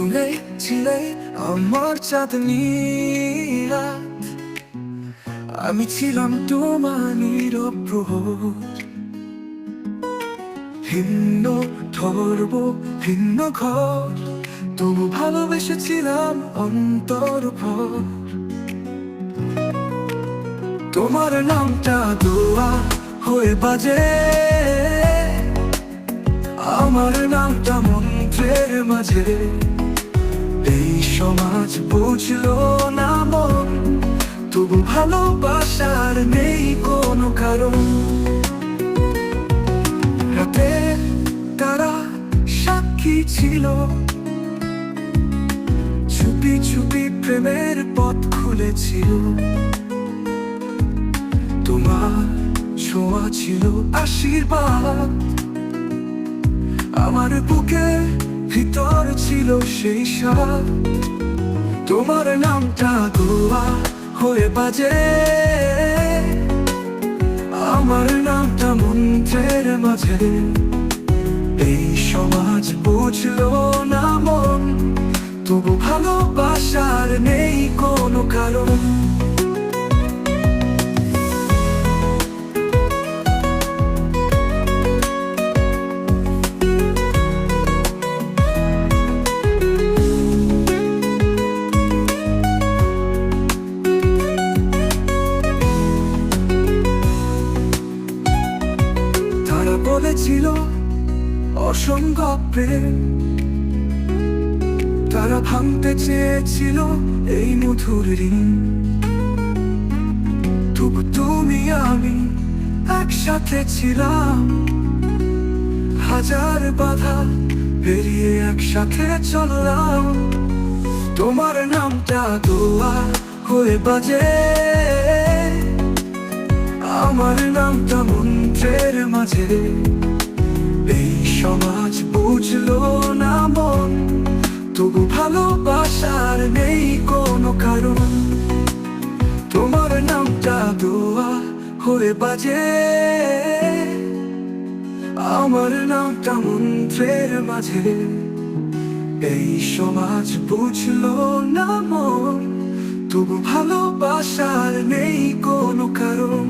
তুমি ছিলে আমার চাঁদনি রাত, আমি ছিলাম তোমার নীরব প্রহর। ভিন্ন ধর্ম, ভিন্ন ঘর, তবু ভালোবেসেছিলাম অন্তর ভর। তোমার নামটা দোয়া হয়ে বাজে, আমার নামটা মন্ত্রের মাঝে। এই সমাজ বুঝলো না মন, তবু ভালোবাসার নেই কোনো কারণ। রাতে তারা সাক্ষী ছিল, চুপি চুপি প্রেমের পথ খুলেছিল। তোমার ছোঁয়া ছিল আশীর্বাদ, আমার বুকে ভিতর ছিল সেই স্বাদ। তোমার নামটা দোয়া হয়ে বাজে, আমার নামটা মন্ত্রের মাঝে। এই সমাজ বুঝলো না মন, তবু ভালোবাসার নেই কোনো কারণ। বলেছিল অসম্ভব প্রেম, তারা ভাঙতে চেয়েছিল এই মধুর ঋণ। তবু তুমি আমি একসাথে ছিলাম, হাজার বাধা পেরিয়ে একসাথে চললাম। তোমার নামটা দোয়া হয়ে বাজে, আমার নামটা মন্ত্রের মাঝে। এই সমাজ বুঝলো না মন, তবু ভালোবাসার নেই কোনো কারণ। তোমার নামটা দোয়া হয়ে বাজে, আমার নামটা মন্ত্রের মাঝে। এই সমাজ বুঝলো না মন, তবু ভালোবাসার নেই কোনো কারণ।